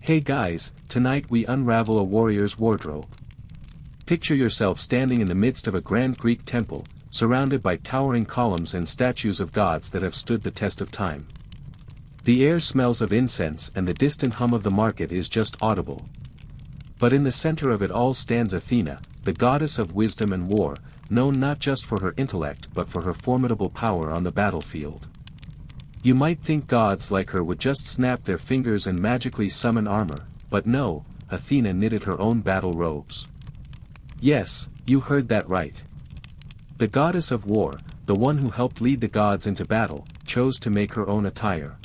Hey guys, tonight we unravel a warrior's wardrobe. Picture yourself standing in the midst of a grand Greek temple, surrounded by towering columns and statues of gods that have stood the test of time. The air smells of incense and the distant hum of the market is just audible. But in the center of it all stands Athena, the goddess of wisdom and war, known not just for her intellect but for her formidable power on the battlefield. You might think gods like her would just snap their fingers and magically summon armor, but no, Athena knitted her own battle robes. Yes, you heard that right. The goddess of war, the one who helped lead the gods into battle, chose to make her own attire.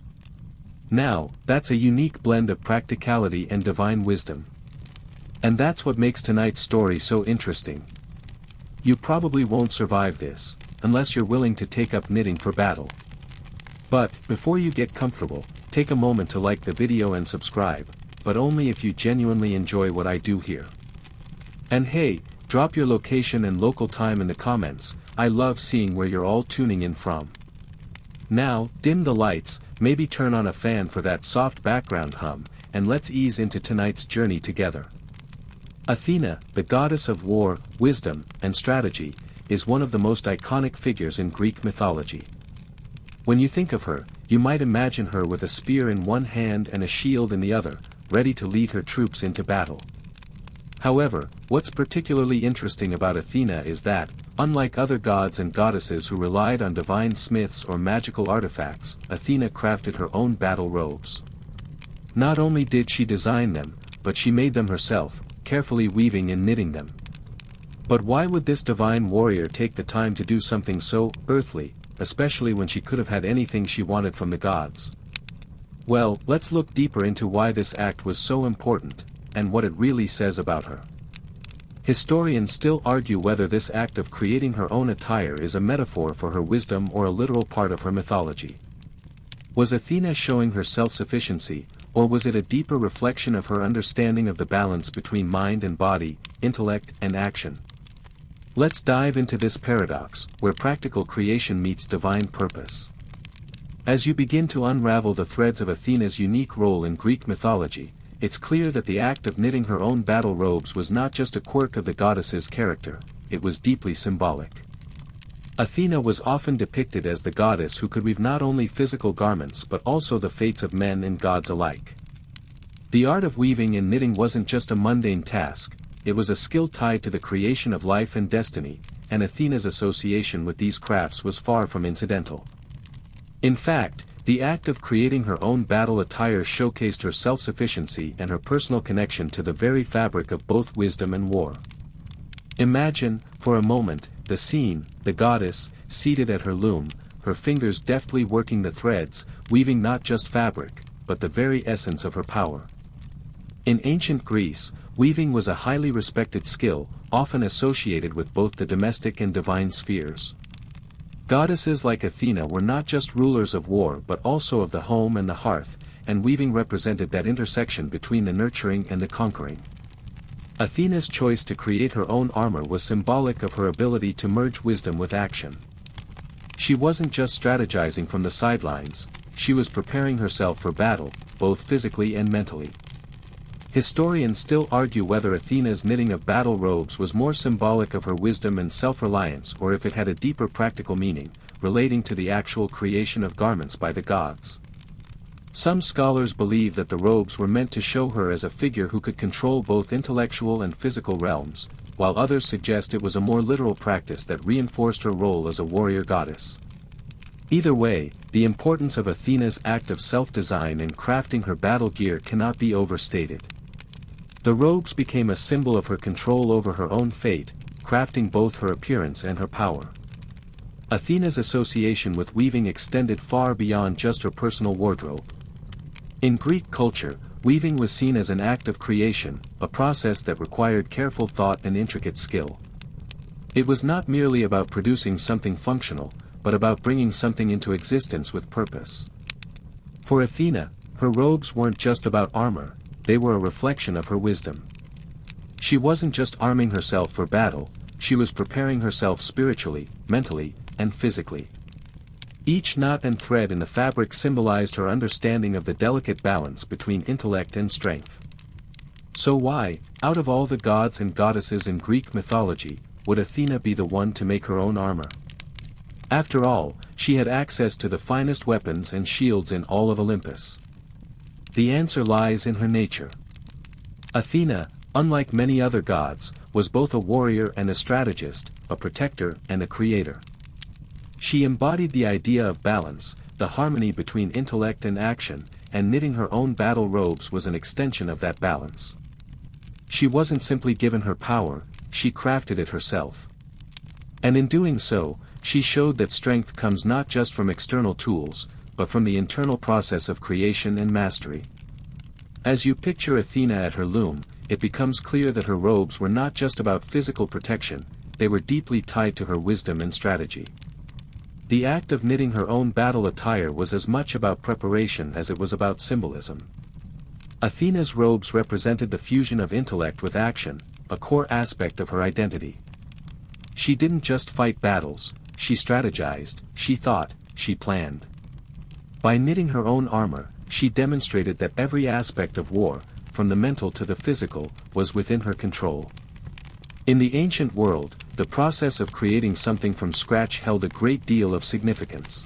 Now, that's a unique blend of practicality and divine wisdom. And that's what makes tonight's story so interesting. You probably won't survive this, unless you're willing to take up knitting for battle. But, before you get comfortable, take a moment to like the video and subscribe, but only if you genuinely enjoy what I do here. And hey, drop your location and local time in the comments, I love seeing where you're all tuning in from. Now, dim the lights, maybe turn on a fan for that soft background hum, and let's ease into tonight's journey together. Athena, the goddess of war, wisdom, and strategy, is one of the most iconic figures in Greek mythology. When you think of her, you might imagine her with a spear in one hand and a shield in the other, ready to lead her troops into battle. However, what's particularly interesting about Athena is that, unlike other gods and goddesses who relied on divine smiths or magical artifacts, Athena crafted her own battle robes. Not only did she design them, but she made them herself, carefully weaving and knitting them. But why would this divine warrior take the time to do something so earthly, especially when she could have had anything she wanted from the gods? Well, let's look deeper into why this act was so important, and what it really says about her. Historians still argue whether this act of creating her own attire is a metaphor for her wisdom or a literal part of her mythology. Was Athena showing her self-sufficiency, or was it a deeper reflection of her understanding of the balance between mind and body, intellect and action? Let's dive into this paradox, where practical creation meets divine purpose. As you begin to unravel the threads of Athena's unique role in Greek mythology, it's clear that the act of knitting her own battle robes was not just a quirk of the goddess's character, it was deeply symbolic. Athena was often depicted as the goddess who could weave not only physical garments but also the fates of men and gods alike. The art of weaving and knitting wasn't just a mundane task, it was a skill tied to the creation of life and destiny, and Athena's association with these crafts was far from incidental. In fact, the act of creating her own battle attire showcased her self-sufficiency and her personal connection to the very fabric of both wisdom and war. Imagine, for a moment, the scene, the goddess, seated at her loom, her fingers deftly working the threads, weaving not just fabric, but the very essence of her power. In ancient Greece, weaving was a highly respected skill, often associated with both the domestic and divine spheres. Goddesses like Athena were not just rulers of war but also of the home and the hearth, and weaving represented that intersection between the nurturing and the conquering. Athena's choice to create her own armor was symbolic of her ability to merge wisdom with action. She wasn't just strategizing from the sidelines, she was preparing herself for battle, both physically and mentally. Historians still argue whether Athena's knitting of battle robes was more symbolic of her wisdom and self-reliance or if it had a deeper practical meaning, relating to the actual creation of garments by the gods. Some scholars believe that the robes were meant to show her as a figure who could control both intellectual and physical realms, while others suggest it was a more literal practice that reinforced her role as a warrior goddess. Either way, the importance of Athena's act of self-design in crafting her battle gear cannot be overstated. The robes became a symbol of her control over her own fate, crafting both her appearance and her power. Athena's association with weaving extended far beyond just her personal wardrobe. In Greek culture, weaving was seen as an act of creation, a process that required careful thought and intricate skill. It was not merely about producing something functional, but about bringing something into existence with purpose. For Athena, her robes weren't just about armor, they were a reflection of her wisdom. She wasn't just arming herself for battle, she was preparing herself spiritually, mentally, and physically. Each knot and thread in the fabric symbolized her understanding of the delicate balance between intellect and strength. So why, out of all the gods and goddesses in Greek mythology, would Athena be the one to make her own armor? After all, she had access to the finest weapons and shields in all of Olympus. The answer lies in her nature. Athena, unlike many other gods, was both a warrior and a strategist, a protector and a creator. She embodied the idea of balance, the harmony between intellect and action, and knitting her own battle robes was an extension of that balance. She wasn't simply given her power, she crafted it herself. And in doing so, she showed that strength comes not just from external tools, but from the internal process of creation and mastery. As you picture Athena at her loom, it becomes clear that her robes were not just about physical protection, they were deeply tied to her wisdom and strategy. The act of knitting her own battle attire was as much about preparation as it was about symbolism. Athena's robes represented the fusion of intellect with action, a core aspect of her identity. She didn't just fight battles, she strategized, she thought, she planned. By knitting her own armor, she demonstrated that every aspect of war, from the mental to the physical, was within her control. In the ancient world, the process of creating something from scratch held a great deal of significance.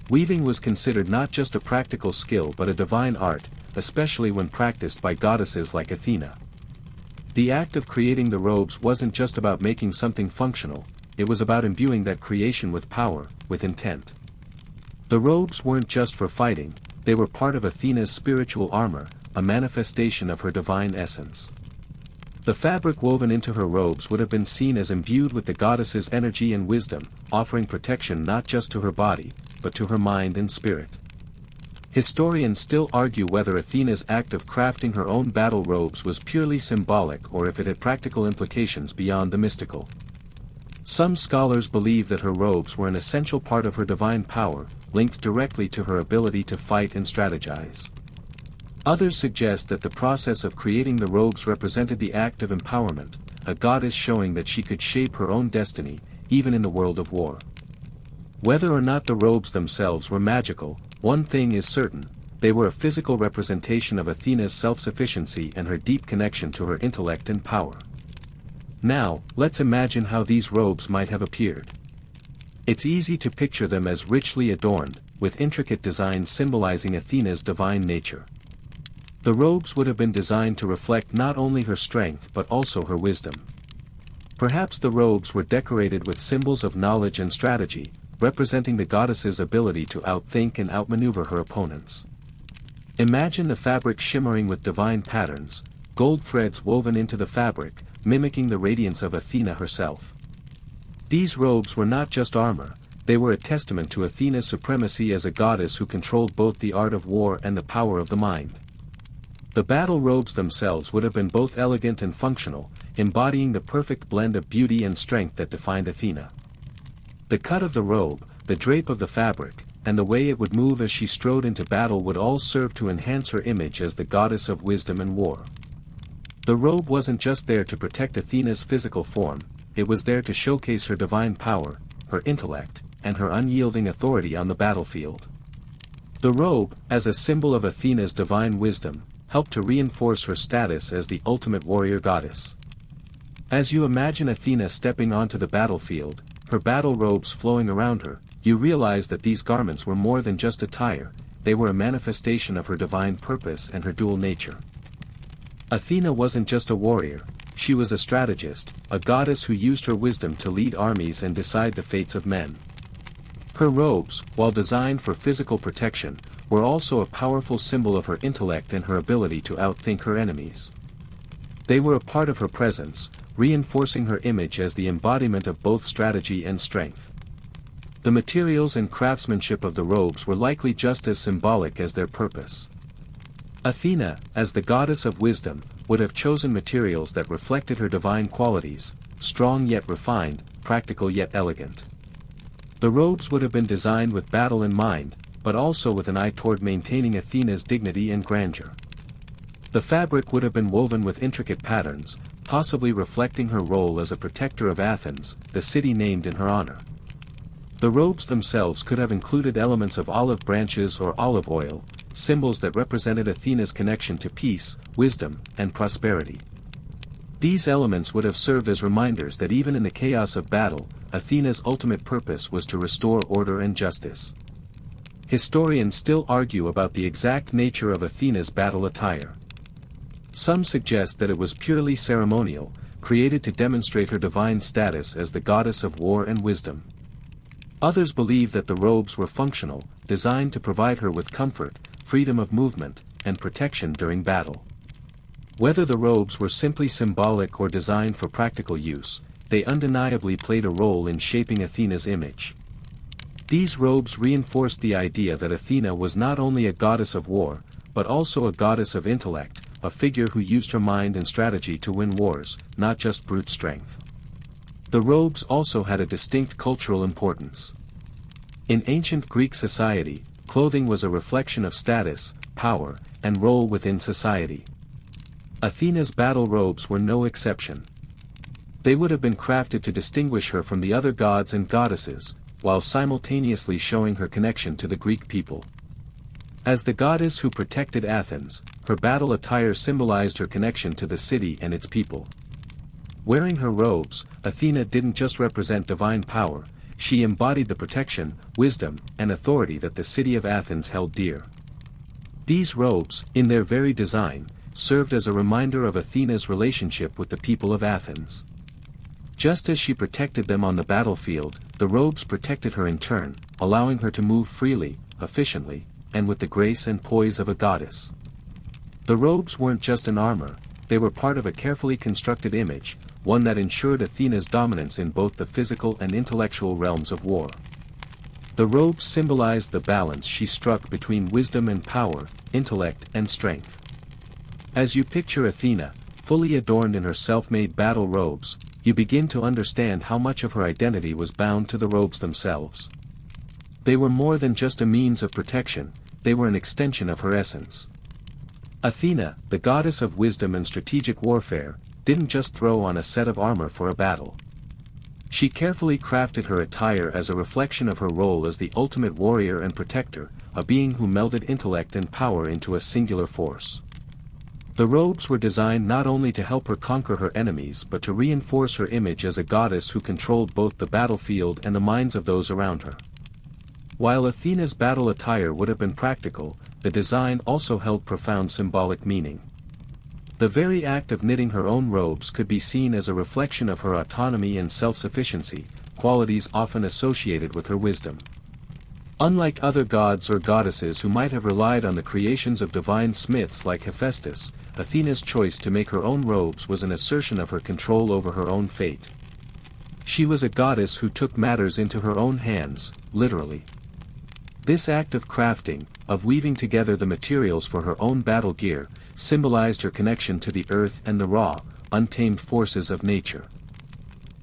Weaving was considered not just a practical skill but a divine art, especially when practiced by goddesses like Athena. The act of creating the robes wasn't just about making something functional, it was about imbuing that creation with power, with intent. The robes weren't just for fighting, they were part of Athena's spiritual armor, a manifestation of her divine essence. The fabric woven into her robes would have been seen as imbued with the goddess's energy and wisdom, offering protection not just to her body, but to her mind and spirit. Historians still argue whether Athena's act of crafting her own battle robes was purely symbolic or if it had practical implications beyond the mystical. Some scholars believe that her robes were an essential part of her divine power, linked directly to her ability to fight and strategize. Others suggest that the process of creating the robes represented the act of empowerment, a goddess showing that she could shape her own destiny, even in the world of war. Whether or not the robes themselves were magical, one thing is certain, they were a physical representation of Athena's self-sufficiency and her deep connection to her intellect and power. Now, let's imagine how these robes might have appeared. It's easy to picture them as richly adorned, with intricate designs symbolizing Athena's divine nature. The robes would have been designed to reflect not only her strength but also her wisdom. Perhaps the robes were decorated with symbols of knowledge and strategy, representing the goddess's ability to outthink and outmaneuver her opponents. Imagine the fabric shimmering with divine patterns, gold threads woven into the fabric, mimicking the radiance of Athena herself. These robes were not just armor, they were a testament to Athena's supremacy as a goddess who controlled both the art of war and the power of the mind. The battle robes themselves would have been both elegant and functional, embodying the perfect blend of beauty and strength that defined Athena. The cut of the robe, the drape of the fabric, and the way it would move as she strode into battle would all serve to enhance her image as the goddess of wisdom and war. The robe wasn't just there to protect Athena's physical form, it was there to showcase her divine power, her intellect, and her unyielding authority on the battlefield. The robe, as a symbol of Athena's divine wisdom, helped to reinforce her status as the ultimate warrior goddess. As you imagine Athena stepping onto the battlefield, her battle robes flowing around her, you realize that these garments were more than just attire, they were a manifestation of her divine purpose and her dual nature. Athena wasn't just a warrior, she was a strategist, a goddess who used her wisdom to lead armies and decide the fates of men. Her robes, while designed for physical protection, were also a powerful symbol of her intellect and her ability to outthink her enemies. They were a part of her presence, reinforcing her image as the embodiment of both strategy and strength. The materials and craftsmanship of the robes were likely just as symbolic as their purpose. Athena, as the goddess of wisdom, would have chosen materials that reflected her divine qualities, strong yet refined, practical yet elegant. The robes would have been designed with battle in mind, but also with an eye toward maintaining Athena's dignity and grandeur. The fabric would have been woven with intricate patterns, possibly reflecting her role as a protector of Athens, the city named in her honor. The robes themselves could have included elements of olive branches or olive oil, symbols that represented Athena's connection to peace, wisdom, and prosperity. These elements would have served as reminders that even in the chaos of battle, Athena's ultimate purpose was to restore order and justice. Historians still argue about the exact nature of Athena's battle attire. Some suggest that it was purely ceremonial, created to demonstrate her divine status as the goddess of war and wisdom. Others believe that the robes were functional, designed to provide her with comfort, freedom of movement, and protection during battle. Whether the robes were simply symbolic or designed for practical use, they undeniably played a role in shaping Athena's image. These robes reinforced the idea that Athena was not only a goddess of war, but also a goddess of intellect, a figure who used her mind and strategy to win wars, not just brute strength. The robes also had a distinct cultural importance. In ancient Greek society, clothing was a reflection of status, power, and role within society. Athena's battle robes were no exception. They would have been crafted to distinguish her from the other gods and goddesses, while simultaneously showing her connection to the Greek people. As the goddess who protected Athens, her battle attire symbolized her connection to the city and its people. Wearing her robes, Athena didn't just represent divine power, she embodied the protection, wisdom, and authority that the city of Athens held dear. These robes, in their very design, served as a reminder of Athena's relationship with the people of Athens. Just as she protected them on the battlefield, the robes protected her in turn, allowing her to move freely, efficiently, and with the grace and poise of a goddess. The robes weren't just an armor, they were part of a carefully constructed image, one that ensured Athena's dominance in both the physical and intellectual realms of war. The robes symbolized the balance she struck between wisdom and power, intellect and strength. As you picture Athena, fully adorned in her self-made battle robes, you begin to understand how much of her identity was bound to the robes themselves. They were more than just a means of protection, they were an extension of her essence. Athena, the goddess of wisdom and strategic warfare, didn't just throw on a set of armor for a battle. She carefully crafted her attire as a reflection of her role as the ultimate warrior and protector, a being who melded intellect and power into a singular force. The robes were designed not only to help her conquer her enemies but to reinforce her image as a goddess who controlled both the battlefield and the minds of those around her. While Athena's battle attire would have been practical, the design also held profound symbolic meaning. The very act of knitting her own robes could be seen as a reflection of her autonomy and self-sufficiency, qualities often associated with her wisdom. Unlike other gods or goddesses who might have relied on the creations of divine smiths like Hephaestus, Athena's choice to make her own robes was an assertion of her control over her own fate. She was a goddess who took matters into her own hands, literally. This act of crafting, of weaving together the materials for her own battle gear, symbolized her connection to the earth and the raw, untamed forces of nature.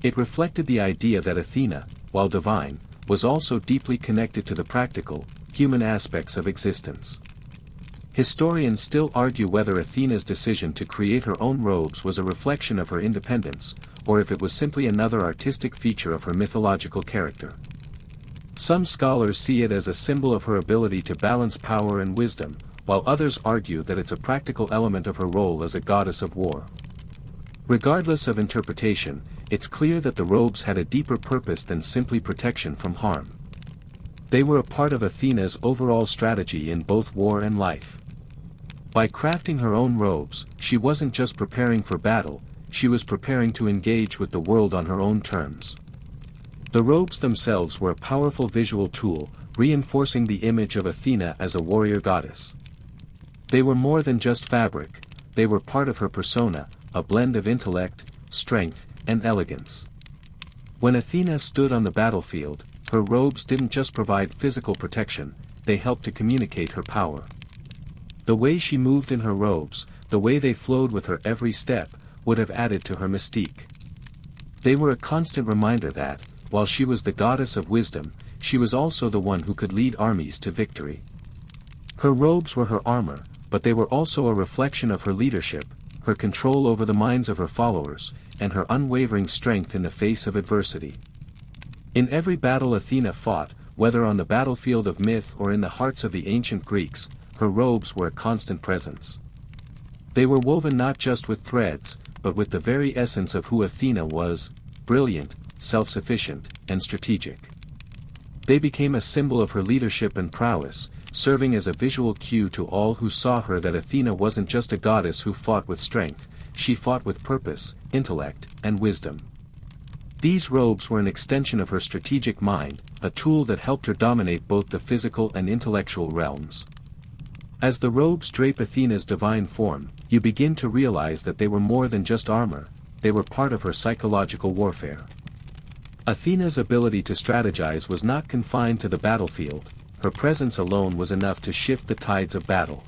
It reflected the idea that Athena, while divine, was also deeply connected to the practical, human aspects of existence. Historians still argue whether Athena's decision to create her own robes was a reflection of her independence, or if it was simply another artistic feature of her mythological character. Some scholars see it as a symbol of her ability to balance power and wisdom, while others argue that it's a practical element of her role as a goddess of war. Regardless of interpretation, it's clear that the robes had a deeper purpose than simply protection from harm. They were a part of Athena's overall strategy in both war and life. By crafting her own robes, she wasn't just preparing for battle, she was preparing to engage with the world on her own terms. The robes themselves were a powerful visual tool, reinforcing the image of Athena as a warrior goddess. They were more than just fabric, they were part of her persona, a blend of intellect, strength, and elegance. When Athena stood on the battlefield, her robes didn't just provide physical protection, they helped to communicate her power. The way she moved in her robes, the way they flowed with her every step, would have added to her mystique. They were a constant reminder that, while she was the goddess of wisdom, she was also the one who could lead armies to victory. Her robes were her armor, but they were also a reflection of her leadership, her control over the minds of her followers, and her unwavering strength in the face of adversity. In every battle Athena fought, whether on the battlefield of myth or in the hearts of the ancient Greeks, her robes were a constant presence. They were woven not just with threads, but with the very essence of who Athena was: brilliant, self-sufficient, and strategic. They became a symbol of her leadership and prowess, serving as a visual cue to all who saw her that Athena wasn't just a goddess who fought with strength, she fought with purpose, intellect, and wisdom. These robes were an extension of her strategic mind, a tool that helped her dominate both the physical and intellectual realms. As the robes drape Athena's divine form, you begin to realize that they were more than just armor, they were part of her psychological warfare. Athena's ability to strategize was not confined to the battlefield, her presence alone was enough to shift the tides of battle.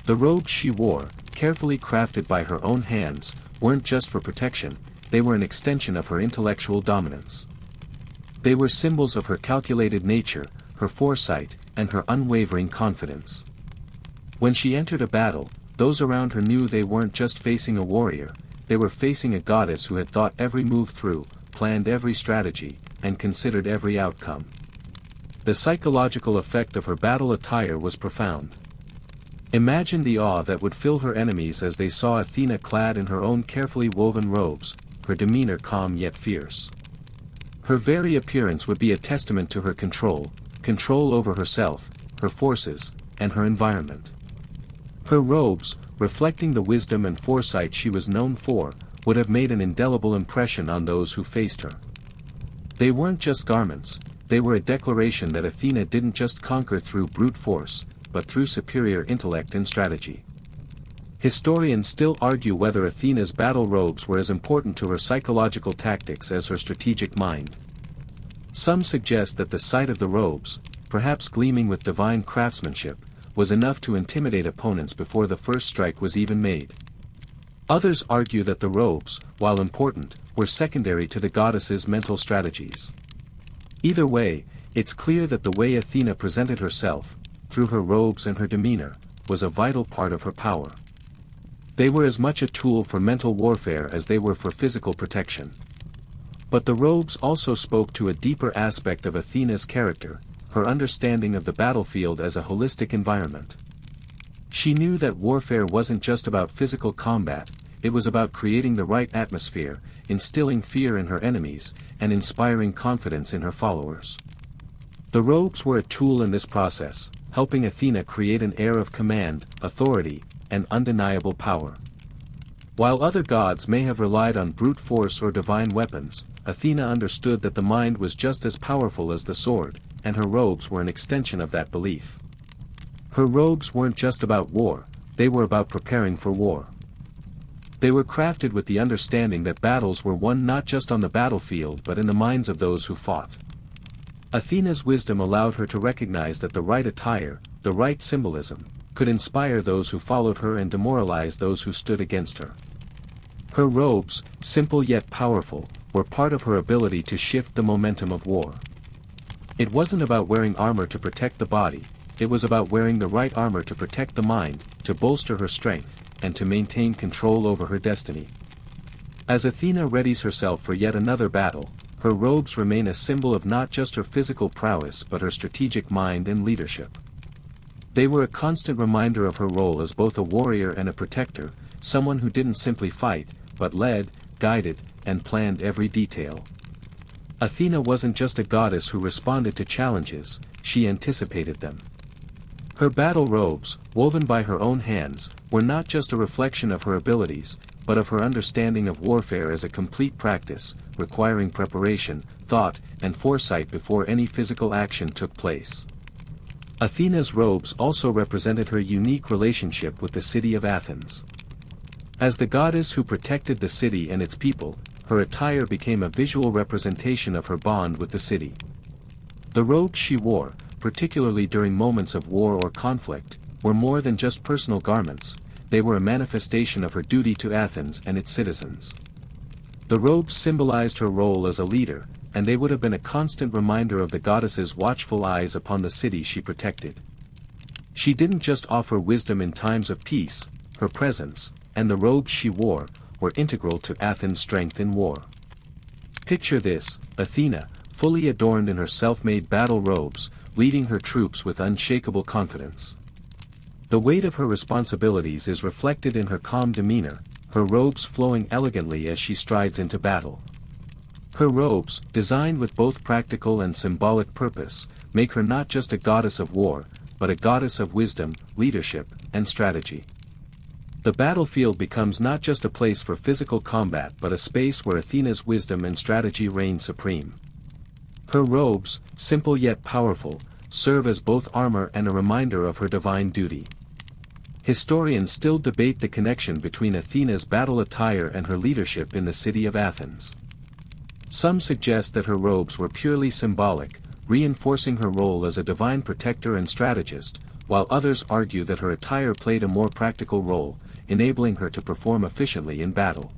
The robes she wore, carefully crafted by her own hands, weren't just for protection, they were an extension of her intellectual dominance. They were symbols of her calculated nature, her foresight, and her unwavering confidence. When she entered a battle, those around her knew they weren't just facing a warrior, they were facing a goddess who had thought every move through, planned every strategy, and considered every outcome. The psychological effect of her battle attire was profound. Imagine the awe that would fill her enemies as they saw Athena clad in her own carefully woven robes, her demeanor calm yet fierce. Her very appearance would be a testament to her control over herself, her forces, and her environment. Her robes, reflecting the wisdom and foresight she was known for, would have made an indelible impression on those who faced her. They weren't just garments, they were a declaration that Athena didn't just conquer through brute force, but through superior intellect and strategy. Historians still argue whether Athena's battle robes were as important to her psychological tactics as her strategic mind. Some suggest that the sight of the robes, perhaps gleaming with divine craftsmanship, was enough to intimidate opponents before the first strike was even made. Others argue that the robes, while important, were secondary to the goddess's mental strategies. Either way, it's clear that the way Athena presented herself, through her robes and her demeanor, was a vital part of her power. They were as much a tool for mental warfare as they were for physical protection. But the robes also spoke to a deeper aspect of Athena's character, her understanding of the battlefield as a holistic environment. She knew that warfare wasn't just about physical combat, it was about creating the right atmosphere, instilling fear in her enemies, and inspiring confidence in her followers. The robes were a tool in this process, helping Athena create an air of command, authority, and undeniable power. While other gods may have relied on brute force or divine weapons, Athena understood that the mind was just as powerful as the sword, and her robes were an extension of that belief. Her robes weren't just about war, they were about preparing for war. They were crafted with the understanding that battles were won not just on the battlefield but in the minds of those who fought. Athena's wisdom allowed her to recognize that the right attire, the right symbolism, could inspire those who followed her and demoralize those who stood against her. Her robes, simple yet powerful, were part of her ability to shift the momentum of war. It wasn't about wearing armor to protect the body, it was about wearing the right armor to protect the mind, to bolster her strength, and to maintain control over her destiny. As Athena readies herself for yet another battle, her robes remain a symbol of not just her physical prowess but her strategic mind and leadership. They were a constant reminder of her role as both a warrior and a protector, someone who didn't simply fight, but led, guided, and planned every detail. Athena wasn't just a goddess who responded to challenges, she anticipated them. Her battle robes, woven by her own hands, were not just a reflection of her abilities, but of her understanding of warfare as a complete practice, requiring preparation, thought, and foresight before any physical action took place. Athena's robes also represented her unique relationship with the city of Athens. As the goddess who protected the city and its people, her attire became a visual representation of her bond with the city. The robes she wore, particularly during moments of war or conflict, were more than just personal garments, they were a manifestation of her duty to Athens and its citizens. The robes symbolized her role as a leader, and they would have been a constant reminder of the goddess's watchful eyes upon the city she protected. She didn't just offer wisdom in times of peace, her presence, and the robes she wore, were integral to Athens' strength in war. Picture this: Athena, fully adorned in her self-made battle robes, leading her troops with unshakable confidence. The weight of her responsibilities is reflected in her calm demeanor, her robes flowing elegantly as she strides into battle. Her robes, designed with both practical and symbolic purpose, make her not just a goddess of war, but a goddess of wisdom, leadership, and strategy. The battlefield becomes not just a place for physical combat but a space where Athena's wisdom and strategy reign supreme. Her robes, simple yet powerful, serve as both armor and a reminder of her divine duty. Historians still debate the connection between Athena's battle attire and her leadership in the city of Athens. Some suggest that her robes were purely symbolic, reinforcing her role as a divine protector and strategist, while others argue that her attire played a more practical role, enabling her to perform efficiently in battle.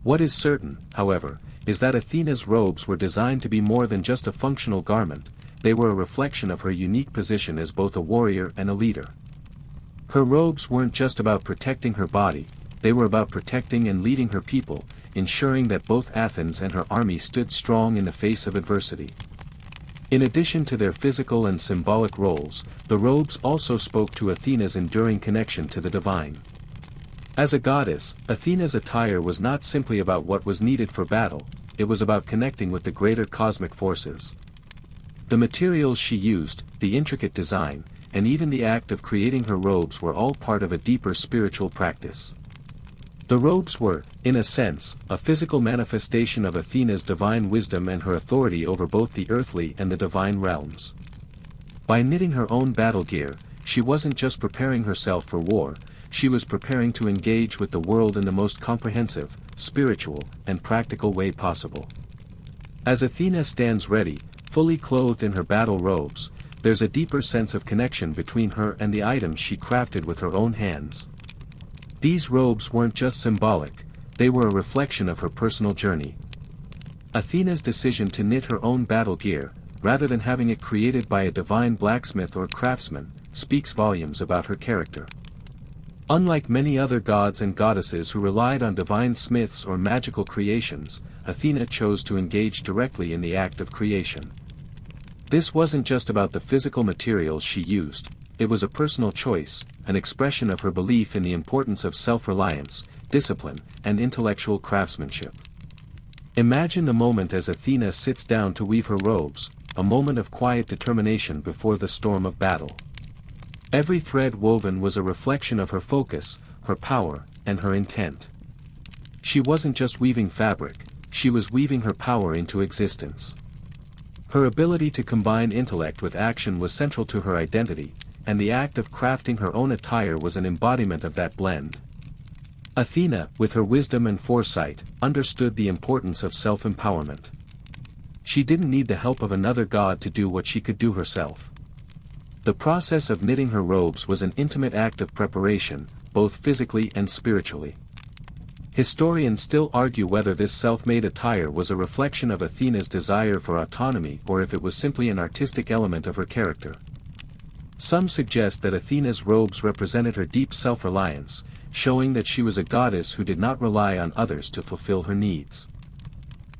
What is certain, however, is that Athena's robes were designed to be more than just a functional garment, they were a reflection of her unique position as both a warrior and a leader. Her robes weren't just about protecting her body, they were about protecting and leading her people, ensuring that both Athens and her army stood strong in the face of adversity. In addition to their physical and symbolic roles, the robes also spoke to Athena's enduring connection to the divine. As a goddess, Athena's attire was not simply about what was needed for battle, it was about connecting with the greater cosmic forces. The materials she used, the intricate design, and even the act of creating her robes were all part of a deeper spiritual practice. The robes were, in a sense, a physical manifestation of Athena's divine wisdom and her authority over both the earthly and the divine realms. By knitting her own battle gear, she wasn't just preparing herself for war, she was preparing to engage with the world in the most comprehensive, spiritual, and practical way possible. As Athena stands ready, fully clothed in her battle robes, there's a deeper sense of connection between her and the items she crafted with her own hands. These robes weren't just symbolic, they were a reflection of her personal journey. Athena's decision to knit her own battle gear, rather than having it created by a divine blacksmith or craftsman, speaks volumes about her character. Unlike many other gods and goddesses who relied on divine smiths or magical creations, Athena chose to engage directly in the act of creation. This wasn't just about the physical materials she used, it was a personal choice, an expression of her belief in the importance of self-reliance, discipline, and intellectual craftsmanship. Imagine the moment as Athena sits down to weave her robes, a moment of quiet determination before the storm of battle. Every thread woven was a reflection of her focus, her power, and her intent. She wasn't just weaving fabric, she was weaving her power into existence. Her ability to combine intellect with action was central to her identity, and the act of crafting her own attire was an embodiment of that blend. Athena, with her wisdom and foresight, understood the importance of self-empowerment. She didn't need the help of another god to do what she could do herself. The process of knitting her robes was an intimate act of preparation, both physically and spiritually. Historians still argue whether this self-made attire was a reflection of Athena's desire for autonomy or if it was simply an artistic element of her character. Some suggest that Athena's robes represented her deep self-reliance, showing that she was a goddess who did not rely on others to fulfill her needs.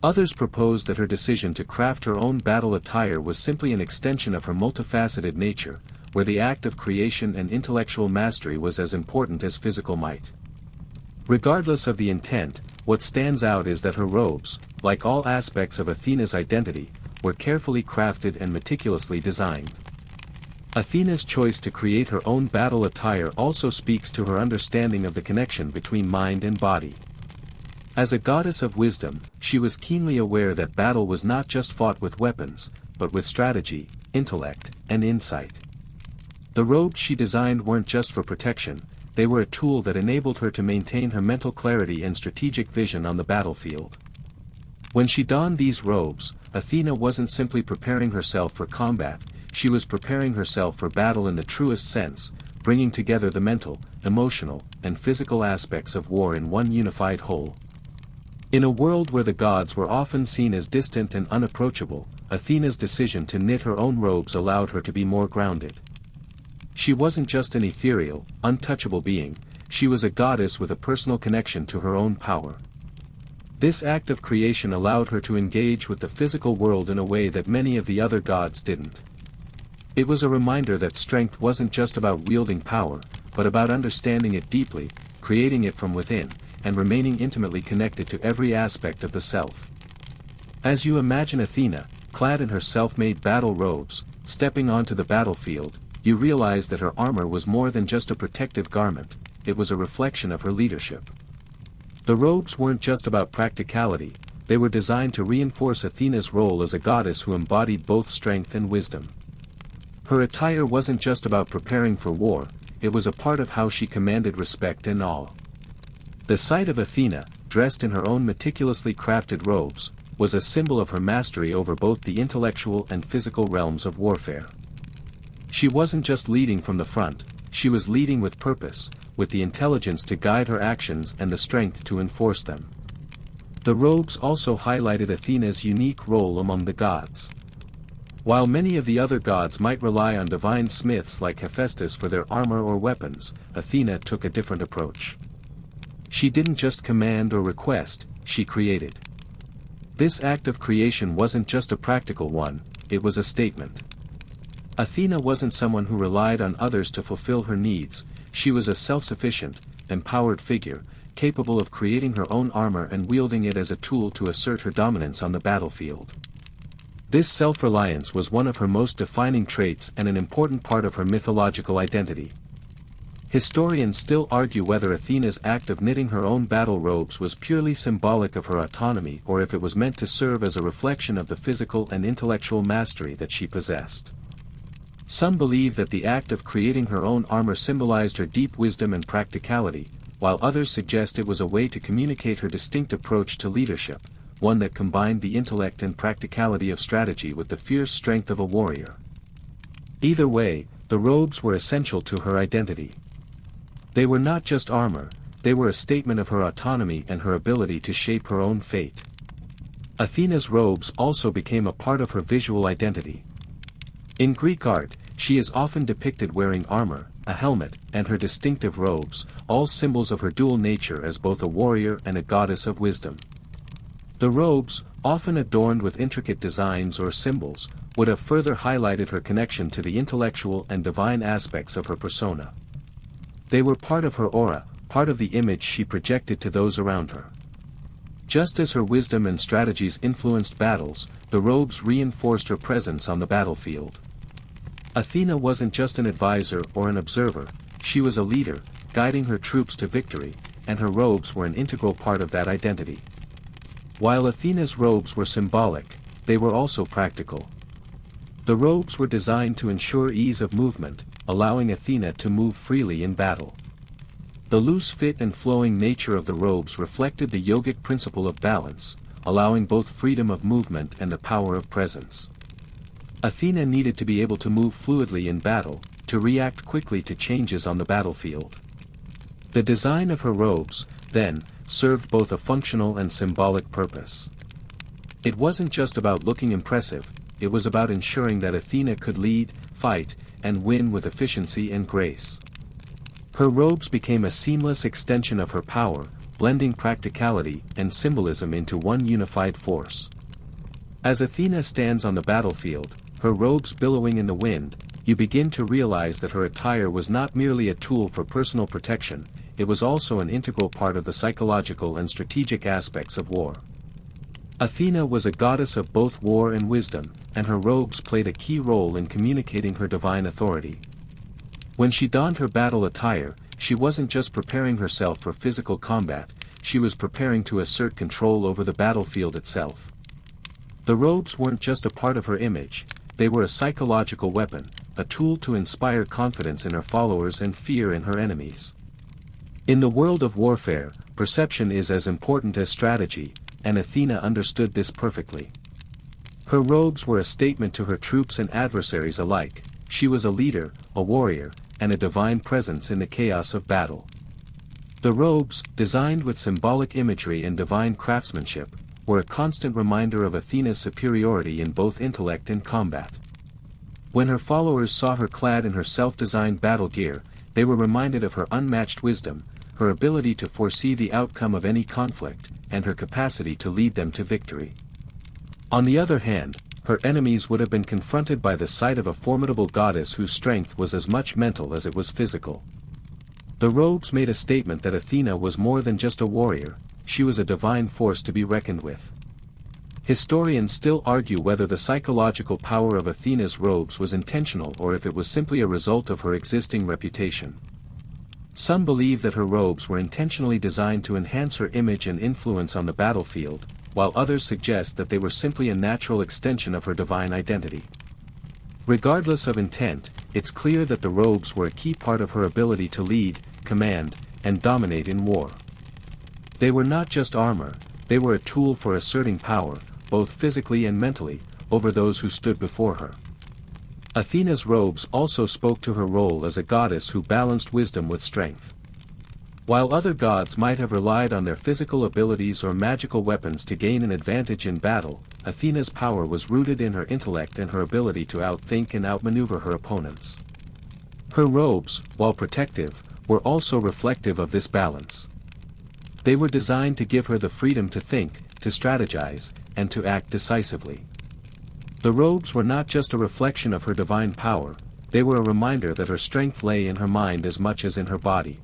Others propose that her decision to craft her own battle attire was simply an extension of her multifaceted nature, where the act of creation and intellectual mastery was as important as physical might. Regardless of the intent, what stands out is that her robes, like all aspects of Athena's identity, were carefully crafted and meticulously designed. Athena's choice to create her own battle attire also speaks to her understanding of the connection between mind and body. As a goddess of wisdom, she was keenly aware that battle was not just fought with weapons, but with strategy, intellect, and insight. The robes she designed weren't just for protection, they were a tool that enabled her to maintain her mental clarity and strategic vision on the battlefield. When she donned these robes, Athena wasn't simply preparing herself for combat, she was preparing herself for battle in the truest sense, bringing together the mental, emotional, and physical aspects of war in one unified whole. In a world where the gods were often seen as distant and unapproachable, Athena's decision to knit her own robes allowed her to be more grounded. She wasn't just an ethereal, untouchable being, she was a goddess with a personal connection to her own power. This act of creation allowed her to engage with the physical world in a way that many of the other gods didn't. It was a reminder that strength wasn't just about wielding power, but about understanding it deeply, creating it from within, and remaining intimately connected to every aspect of the self. As you imagine Athena, clad in her self-made battle robes, stepping onto the battlefield, you realize that her armor was more than just a protective garment, it was a reflection of her leadership. The robes weren't just about practicality, they were designed to reinforce Athena's role as a goddess who embodied both strength and wisdom. Her attire wasn't just about preparing for war, it was a part of how she commanded respect and awe. The sight of Athena, dressed in her own meticulously crafted robes, was a symbol of her mastery over both the intellectual and physical realms of warfare. She wasn't just leading from the front, she was leading with purpose, with the intelligence to guide her actions and the strength to enforce them. The robes also highlighted Athena's unique role among the gods. While many of the other gods might rely on divine smiths like Hephaestus for their armor or weapons, Athena took a different approach. She didn't just command or request, she created. This act of creation wasn't just a practical one, it was a statement. Athena wasn't someone who relied on others to fulfill her needs, she was a self-sufficient, empowered figure, capable of creating her own armor and wielding it as a tool to assert her dominance on the battlefield. This self-reliance was one of her most defining traits and an important part of her mythological identity. Historians still argue whether Athena's act of knitting her own battle robes was purely symbolic of her autonomy or if it was meant to serve as a reflection of the physical and intellectual mastery that she possessed. Some believe that the act of creating her own armor symbolized her deep wisdom and practicality, while others suggest it was a way to communicate her distinct approach to leadership, one that combined the intellect and practicality of strategy with the fierce strength of a warrior. Either way, the robes were essential to her identity. They were not just armor, they were a statement of her autonomy and her ability to shape her own fate. Athena's robes also became a part of her visual identity. In Greek art, she is often depicted wearing armor, a helmet, and her distinctive robes, all symbols of her dual nature as both a warrior and a goddess of wisdom. The robes, often adorned with intricate designs or symbols, would have further highlighted her connection to the intellectual and divine aspects of her persona. They were part of her aura, part of the image she projected to those around her. Just as her wisdom and strategies influenced battles, the robes reinforced her presence on the battlefield. Athena wasn't just an advisor or an observer, she was a leader, guiding her troops to victory, and her robes were an integral part of that identity. While Athena's robes were symbolic, they were also practical. The robes were designed to ensure ease of movement, allowing Athena to move freely in battle. The loose fit and flowing nature of the robes reflected the yogic principle of balance, allowing both freedom of movement and the power of presence. Athena needed to be able to move fluidly in battle, to react quickly to changes on the battlefield. The design of her robes, then, served both a functional and symbolic purpose. It wasn't just about looking impressive, it was about ensuring that Athena could lead, fight, and win with efficiency and grace. Her robes became a seamless extension of her power, blending practicality and symbolism into one unified force. As Athena stands on the battlefield, her robes billowing in the wind, you begin to realize that her attire was not merely a tool for personal protection, it was also an integral part of the psychological and strategic aspects of war. Athena was a goddess of both war and wisdom, and her robes played a key role in communicating her divine authority. When she donned her battle attire, she wasn't just preparing herself for physical combat, she was preparing to assert control over the battlefield itself. The robes weren't just a part of her image, they were a psychological weapon, a tool to inspire confidence in her followers and fear in her enemies. In the world of warfare, perception is as important as strategy, and Athena understood this perfectly. Her robes were a statement to her troops and adversaries alike, she was a leader, a warrior, and a divine presence in the chaos of battle. The robes, designed with symbolic imagery and divine craftsmanship, were a constant reminder of Athena's superiority in both intellect and combat. When her followers saw her clad in her self-designed battle gear, they were reminded of her unmatched wisdom, her ability to foresee the outcome of any conflict, and her capacity to lead them to victory. On the other hand, her enemies would have been confronted by the sight of a formidable goddess whose strength was as much mental as it was physical. The robes made a statement that Athena was more than just a warrior, she was a divine force to be reckoned with. Historians still argue whether the psychological power of Athena's robes was intentional or if it was simply a result of her existing reputation. Some believe that her robes were intentionally designed to enhance her image and influence on the battlefield, while others suggest that they were simply a natural extension of her divine identity. Regardless of intent, it's clear that the robes were a key part of her ability to lead, command, and dominate in war. They were not just armor, they were a tool for asserting power, both physically and mentally, over those who stood before her. Athena's robes also spoke to her role as a goddess who balanced wisdom with strength. While other gods might have relied on their physical abilities or magical weapons to gain an advantage in battle, Athena's power was rooted in her intellect and her ability to outthink and outmaneuver her opponents. Her robes, while protective, were also reflective of this balance. They were designed to give her the freedom to think, to strategize, and to act decisively. The robes were not just a reflection of her divine power, they were a reminder that her strength lay in her mind as much as in her body.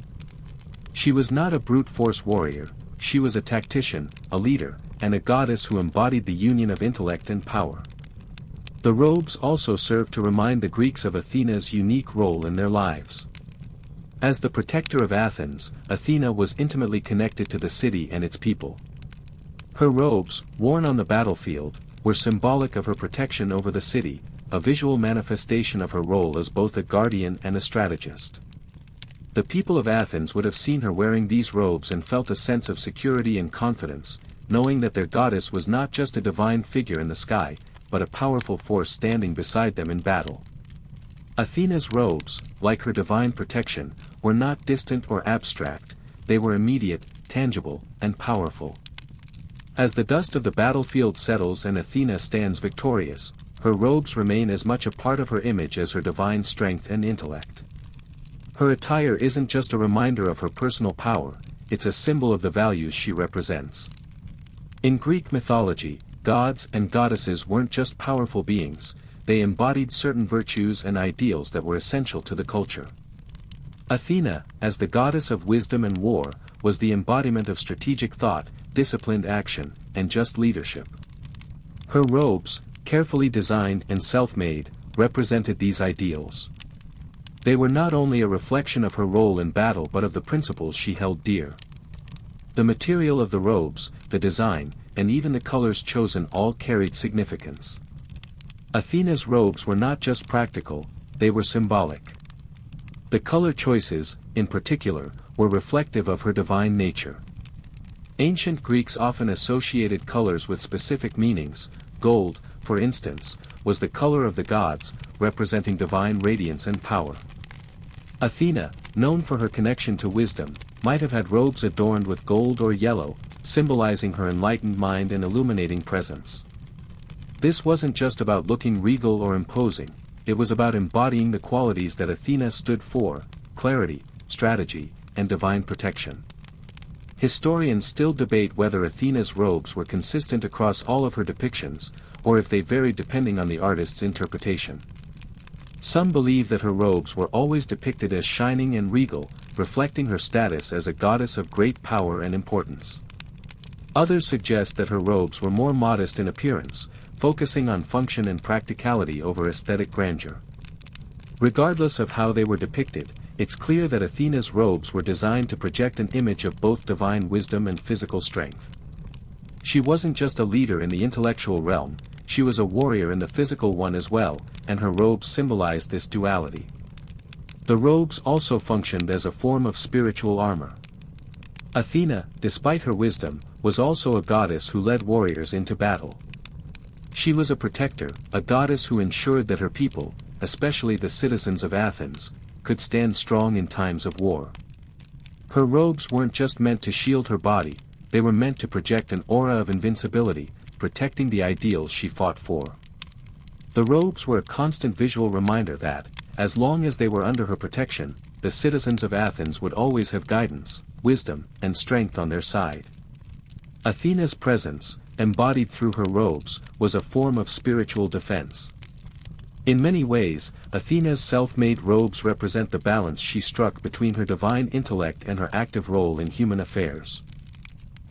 She was not a brute force warrior, she was a tactician, a leader, and a goddess who embodied the union of intellect and power. The robes also served to remind the Greeks of Athena's unique role in their lives. As the protector of Athens, Athena was intimately connected to the city and its people. Her robes, worn on the battlefield, were symbolic of her protection over the city, a visual manifestation of her role as both a guardian and a strategist. The people of Athens would have seen her wearing these robes and felt a sense of security and confidence, knowing that their goddess was not just a divine figure in the sky, but a powerful force standing beside them in battle. Athena's robes, like her divine protection, were not distant or abstract, they were immediate, tangible, and powerful. As the dust of the battlefield settles and Athena stands victorious, her robes remain as much a part of her image as her divine strength and intellect. Her attire isn't just a reminder of her personal power, it's a symbol of the values she represents. In Greek mythology, gods and goddesses weren't just powerful beings, they embodied certain virtues and ideals that were essential to the culture. Athena, as the goddess of wisdom and war, was the embodiment of strategic thought, disciplined action, and just leadership. Her robes, carefully designed and self-made, represented these ideals. They were not only a reflection of her role in battle but of the principles she held dear. The material of the robes, the design, and even the colors chosen all carried significance. Athena's robes were not just practical, they were symbolic. The color choices, in particular, were reflective of her divine nature. Ancient Greeks often associated colors with specific meanings. Gold, for instance, was the color of the gods, representing divine radiance and power. Athena, known for her connection to wisdom, might have had robes adorned with gold or yellow, symbolizing her enlightened mind and illuminating presence. This wasn't just about looking regal or imposing, it was about embodying the qualities that Athena stood for: clarity, strategy, and divine protection. Historians still debate whether Athena's robes were consistent across all of her depictions, or if they varied depending on the artist's interpretation. Some believe that her robes were always depicted as shining and regal, reflecting her status as a goddess of great power and importance. Others suggest that her robes were more modest in appearance, focusing on function and practicality over aesthetic grandeur. Regardless of how they were depicted, it's clear that Athena's robes were designed to project an image of both divine wisdom and physical strength. She wasn't just a leader in the intellectual realm, she was a warrior in the physical one as well, and her robes symbolized this duality. The robes also functioned as a form of spiritual armor. Athena, despite her wisdom, was also a goddess who led warriors into battle. She was a protector, a goddess who ensured that her people, especially the citizens of Athens, could stand strong in times of war. Her robes weren't just meant to shield her body, they were meant to project an aura of invincibility, protecting the ideals she fought for. The robes were a constant visual reminder that, as long as they were under her protection, the citizens of Athens would always have guidance, wisdom, and strength on their side. Athena's presence, embodied through her robes, was a form of spiritual defense. In many ways, Athena's self-made robes represent the balance she struck between her divine intellect and her active role in human affairs.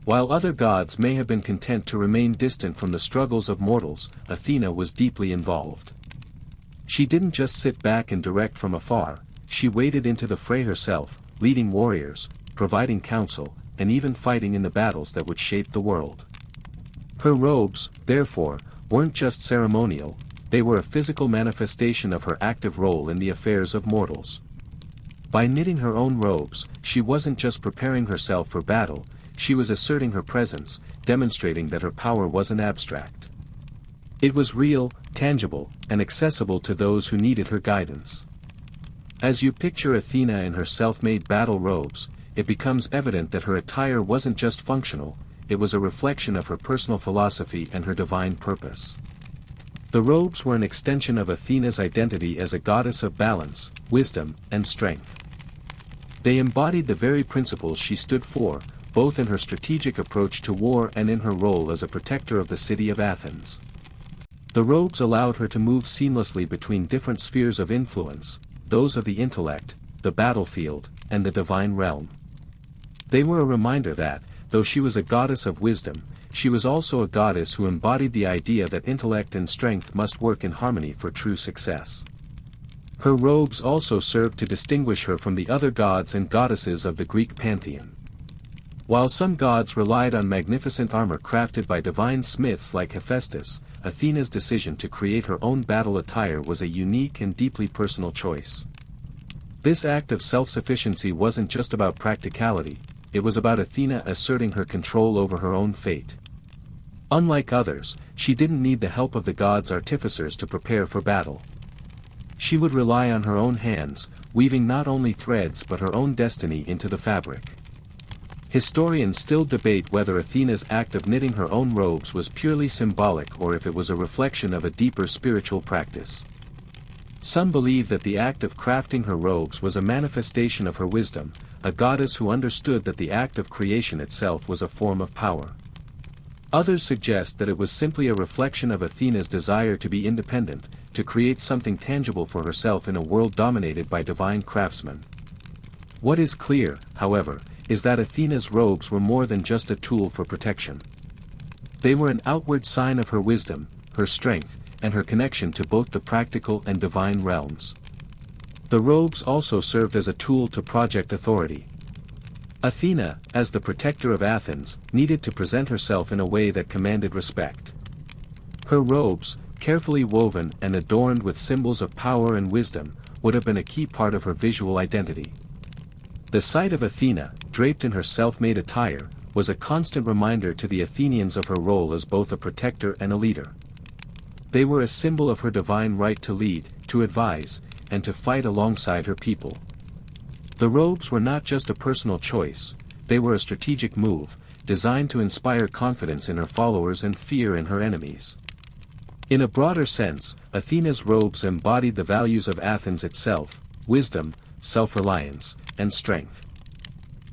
While other gods may have been content to remain distant from the struggles of mortals, Athena was deeply involved. She didn't just sit back and direct from afar, she waded into the fray herself, leading warriors, providing counsel, and even fighting in the battles that would shape the world. Her robes, therefore, weren't just ceremonial, they were a physical manifestation of her active role in the affairs of mortals. By knitting her own robes, she wasn't just preparing herself for battle, she was asserting her presence, demonstrating that her power wasn't abstract. It was real, tangible, and accessible to those who needed her guidance. As you picture Athena in her self-made battle robes, it becomes evident that her attire wasn't just functional, it was a reflection of her personal philosophy and her divine purpose. The robes were an extension of Athena's identity as a goddess of balance, wisdom, and strength. They embodied the very principles she stood for, both in her strategic approach to war and in her role as a protector of the city of Athens. The robes allowed her to move seamlessly between different spheres of influence, those of the intellect, the battlefield, and the divine realm. They were a reminder that, though she was a goddess of wisdom, she was also a goddess who embodied the idea that intellect and strength must work in harmony for true success. Her robes also served to distinguish her from the other gods and goddesses of the Greek pantheon. While some gods relied on magnificent armor crafted by divine smiths like Hephaestus, Athena's decision to create her own battle attire was a unique and deeply personal choice. This act of self-sufficiency wasn't just about practicality, it was about Athena asserting her control over her own fate. Unlike others, she didn't need the help of the gods' artificers to prepare for battle. She would rely on her own hands, weaving not only threads but her own destiny into the fabric. Historians still debate whether Athena's act of knitting her own robes was purely symbolic or if it was a reflection of a deeper spiritual practice. Some believe that the act of crafting her robes was a manifestation of her wisdom, a goddess who understood that the act of creation itself was a form of power. Others suggest that it was simply a reflection of Athena's desire to be independent, to create something tangible for herself in a world dominated by divine craftsmen. What is clear, however, is that Athena's robes were more than just a tool for protection. They were an outward sign of her wisdom, her strength, and her connection to both the practical and divine realms. The robes also served as a tool to project authority. Athena, as the protector of Athens, needed to present herself in a way that commanded respect. Her robes, carefully woven and adorned with symbols of power and wisdom, would have been a key part of her visual identity. The sight of Athena, draped in her self-made attire, was a constant reminder to the Athenians of her role as both a protector and a leader. They were a symbol of her divine right to lead, to advise, and to fight alongside her people. The robes were not just a personal choice, they were a strategic move, designed to inspire confidence in her followers and fear in her enemies. In a broader sense, Athena's robes embodied the values of Athens itself: wisdom, self-reliance, and strength.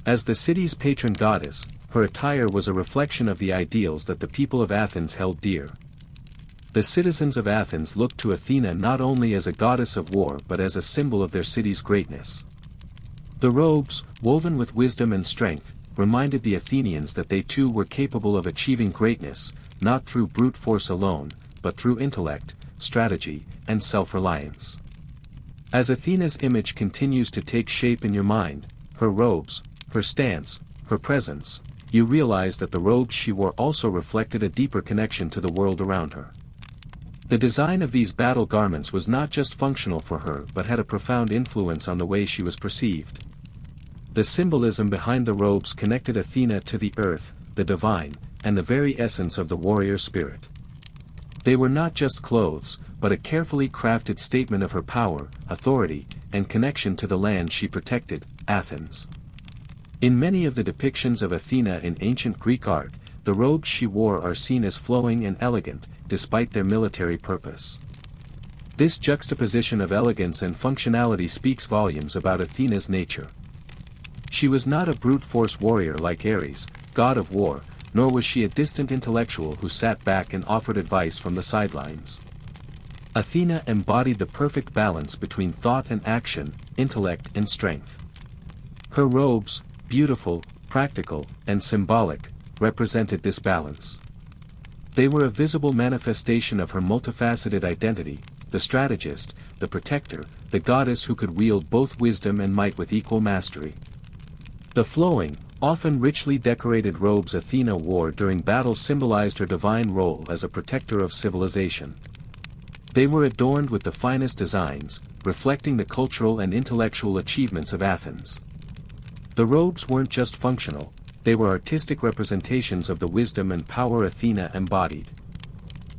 As the city's patron goddess, her attire was a reflection of the ideals that the people of Athens held dear. The citizens of Athens looked to Athena not only as a goddess of war but as a symbol of their city's greatness. The robes, woven with wisdom and strength, reminded the Athenians that they too were capable of achieving greatness, not through brute force alone, but through intellect, strategy, and self-reliance. As Athena's image continues to take shape in your mind, her robes, her stance, her presence, you realize that the robes she wore also reflected a deeper connection to the world around her. The design of these battle garments was not just functional for her but had a profound influence on the way she was perceived. The symbolism behind the robes connected Athena to the earth, the divine, and the very essence of the warrior spirit. They were not just clothes, but a carefully crafted statement of her power, authority, and connection to the land she protected, Athens. In many of the depictions of Athena in ancient Greek art, the robes she wore are seen as flowing and elegant, despite their military purpose. This juxtaposition of elegance and functionality speaks volumes about Athena's nature. She was not a brute force warrior like Ares, god of war, nor was she a distant intellectual who sat back and offered advice from the sidelines. Athena embodied the perfect balance between thought and action, intellect and strength. Her robes, beautiful, practical, and symbolic, represented this balance. They were a visible manifestation of her multifaceted identity, the strategist, the protector, the goddess who could wield both wisdom and might with equal mastery. The flowing, often richly decorated robes Athena wore during battle symbolized her divine role as a protector of civilization. They were adorned with the finest designs, reflecting the cultural and intellectual achievements of Athens. The robes weren't just functional, they were artistic representations of the wisdom and power Athena embodied.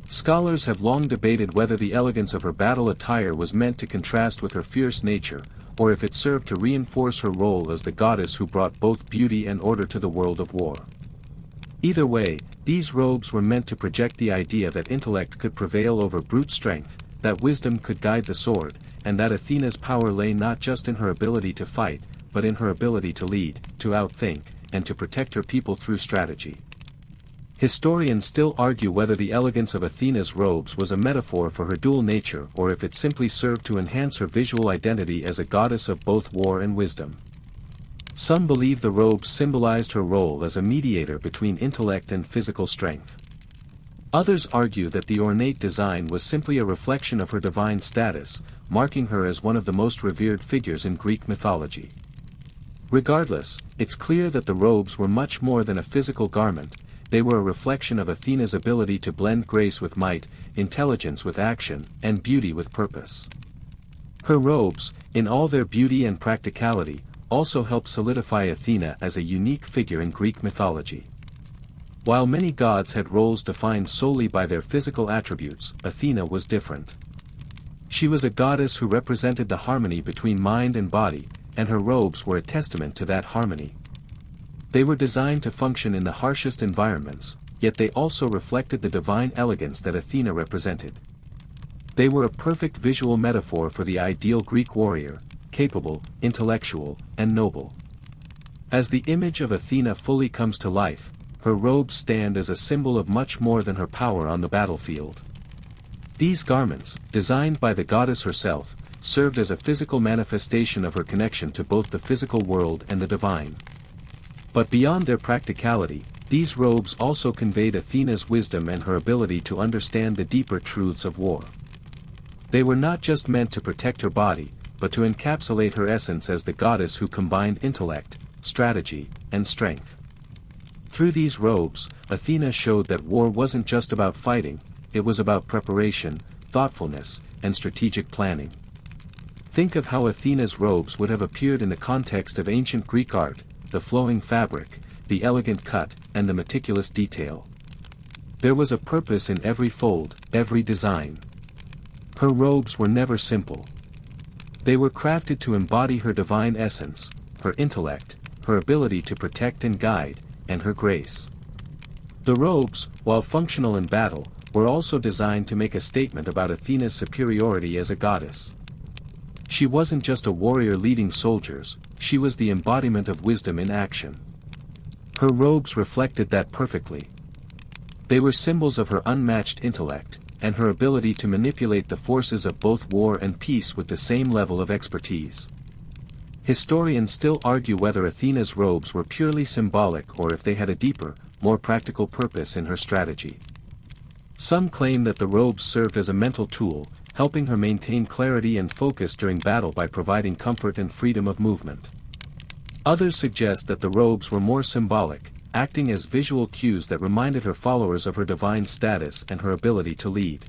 Scholars have long debated whether the elegance of her battle attire was meant to contrast with her fierce nature, or if it served to reinforce her role as the goddess who brought both beauty and order to the world of war. Either way, these robes were meant to project the idea that intellect could prevail over brute strength, that wisdom could guide the sword, and that Athena's power lay not just in her ability to fight, but in her ability to lead, to outthink, and to protect her people through strategy. Historians still argue whether the elegance of Athena's robes was a metaphor for her dual nature or if it simply served to enhance her visual identity as a goddess of both war and wisdom. Some believe the robes symbolized her role as a mediator between intellect and physical strength. Others argue that the ornate design was simply a reflection of her divine status, marking her as one of the most revered figures in Greek mythology. Regardless, it's clear that the robes were much more than a physical garment. They were a reflection of Athena's ability to blend grace with might, intelligence with action, and beauty with purpose. Her robes, in all their beauty and practicality, also helped solidify Athena as a unique figure in Greek mythology. While many gods had roles defined solely by their physical attributes, Athena was different. She was a goddess who represented the harmony between mind and body, and her robes were a testament to that harmony. They were designed to function in the harshest environments, yet they also reflected the divine elegance that Athena represented. They were a perfect visual metaphor for the ideal Greek warrior, capable, intellectual, and noble. As the image of Athena fully comes to life, her robes stand as a symbol of much more than her power on the battlefield. These garments, designed by the goddess herself, served as a physical manifestation of her connection to both the physical world and the divine. But beyond their practicality, these robes also conveyed Athena's wisdom and her ability to understand the deeper truths of war. They were not just meant to protect her body, but to encapsulate her essence as the goddess who combined intellect, strategy, and strength. Through these robes, Athena showed that war wasn't just about fighting, it was about preparation, thoughtfulness, and strategic planning. Think of how Athena's robes would have appeared in the context of ancient Greek art, the flowing fabric, the elegant cut, and the meticulous detail. There was a purpose in every fold, every design. Her robes were never simple. They were crafted to embody her divine essence, her intellect, her ability to protect and guide, and her grace. The robes, while functional in battle, were also designed to make a statement about Athena's superiority as a goddess. She wasn't just a warrior leading soldiers, she was the embodiment of wisdom in action. Her robes reflected that perfectly. They were symbols of her unmatched intellect, and her ability to manipulate the forces of both war and peace with the same level of expertise. Historians still argue whether Athena's robes were purely symbolic or if they had a deeper, more practical purpose in her strategy. Some claim that the robes served as a mental tool, helping her maintain clarity and focus during battle by providing comfort and freedom of movement. Others suggest that the robes were more symbolic, acting as visual cues that reminded her followers of her divine status and her ability to lead.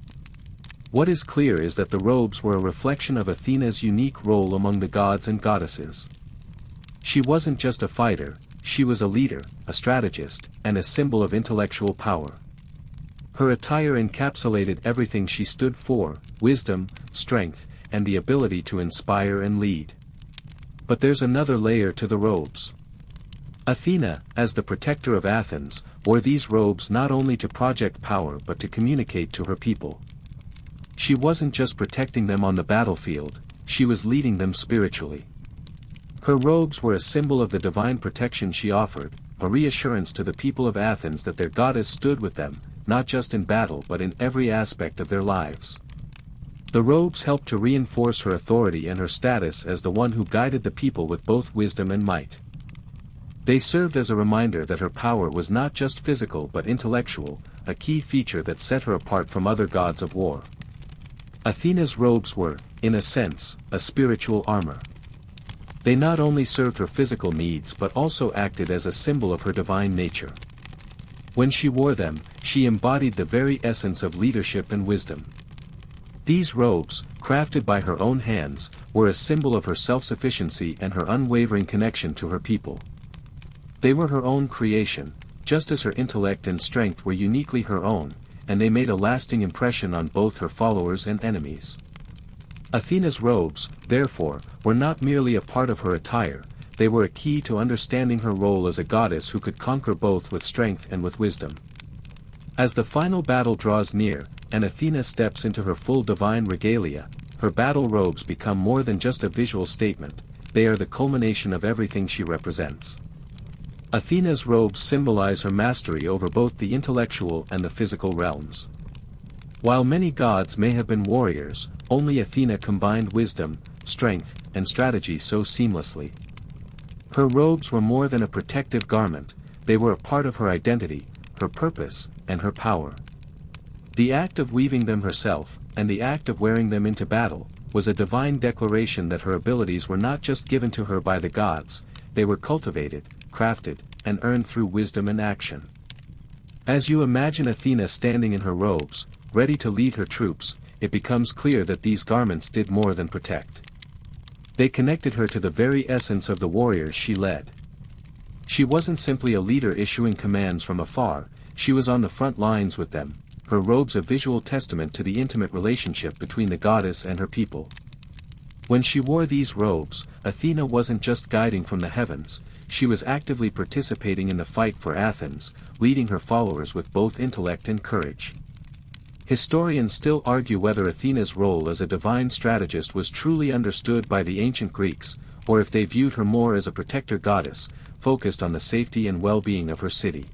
What is clear is that the robes were a reflection of Athena's unique role among the gods and goddesses. She wasn't just a fighter, she was a leader, a strategist, and a symbol of intellectual power. Her attire encapsulated everything she stood for: wisdom, strength, and the ability to inspire and lead. But there's another layer to the robes. Athena, as the protector of Athens, wore these robes not only to project power but to communicate to her people. She wasn't just protecting them on the battlefield, she was leading them spiritually. Her robes were a symbol of the divine protection she offered, a reassurance to the people of Athens that their goddess stood with them, not just in battle but in every aspect of their lives. The robes helped to reinforce her authority and her status as the one who guided the people with both wisdom and might. They served as a reminder that her power was not just physical but intellectual, a key feature that set her apart from other gods of war. Athena's robes were, in a sense, a spiritual armor. They not only served her physical needs but also acted as a symbol of her divine nature. When she wore them, she embodied the very essence of leadership and wisdom. These robes, crafted by her own hands, were a symbol of her self-sufficiency and her unwavering connection to her people. They were her own creation, just as her intellect and strength were uniquely her own, and they made a lasting impression on both her followers and enemies. Athena's robes, therefore, were not merely a part of her attire, they were a key to understanding her role as a goddess who could conquer both with strength and with wisdom. As the final battle draws near, and Athena steps into her full divine regalia, her battle robes become more than just a visual statement, they are the culmination of everything she represents. Athena's robes symbolize her mastery over both the intellectual and the physical realms. While many gods may have been warriors, only Athena combined wisdom, strength, and strategy so seamlessly. Her robes were more than a protective garment, they were a part of her identity, her purpose, and her power. The act of weaving them herself, and the act of wearing them into battle, was a divine declaration that her abilities were not just given to her by the gods, they were cultivated, crafted, and earned through wisdom and action. As you imagine Athena standing in her robes, ready to lead her troops, it becomes clear that these garments did more than protect. They connected her to the very essence of the warriors she led. She wasn't simply a leader issuing commands from afar, she was on the front lines with them, her robes a visual testament to the intimate relationship between the goddess and her people. When she wore these robes, Athena wasn't just guiding from the heavens, she was actively participating in the fight for Athens, leading her followers with both intellect and courage. Historians still argue whether Athena's role as a divine strategist was truly understood by the ancient Greeks, or if they viewed her more as a protector goddess, focused on the safety and well-being of her city.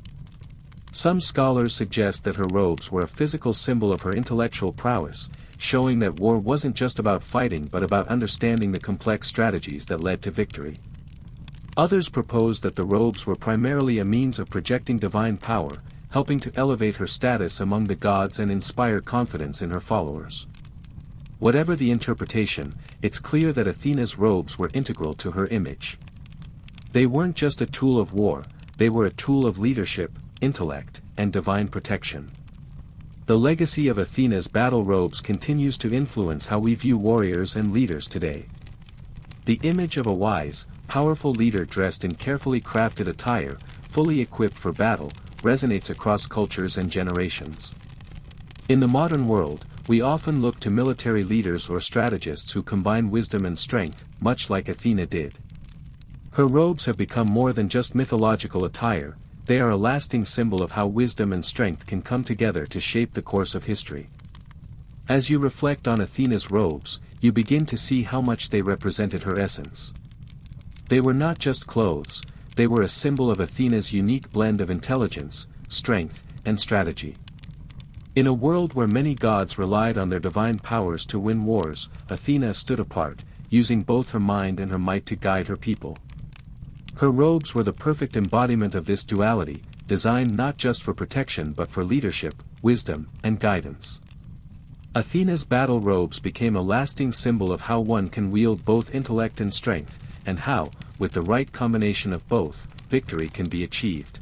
Some scholars suggest that her robes were a physical symbol of her intellectual prowess, showing that war wasn't just about fighting but about understanding the complex strategies that led to victory. Others propose that the robes were primarily a means of projecting divine power, helping to elevate her status among the gods and inspire confidence in her followers. Whatever the interpretation, it's clear that Athena's robes were integral to her image. They weren't just a tool of war, they were a tool of leadership, intellect, and divine protection. The legacy of Athena's battle robes continues to influence how we view warriors and leaders today. The image of a wise, powerful leader dressed in carefully crafted attire, fully equipped for battle, resonates across cultures and generations. In the modern world, we often look to military leaders or strategists who combine wisdom and strength, much like Athena did. Her robes have become more than just mythological attire, they are a lasting symbol of how wisdom and strength can come together to shape the course of history. As you reflect on Athena's robes, you begin to see how much they represented her essence. They were not just clothes, they were a symbol of Athena's unique blend of intelligence, strength, and strategy. In a world where many gods relied on their divine powers to win wars, Athena stood apart, using both her mind and her might to guide her people. Her robes were the perfect embodiment of this duality, designed not just for protection but for leadership, wisdom, and guidance. Athena's battle robes became a lasting symbol of how one can wield both intellect and strength, and how, with the right combination of both, victory can be achieved.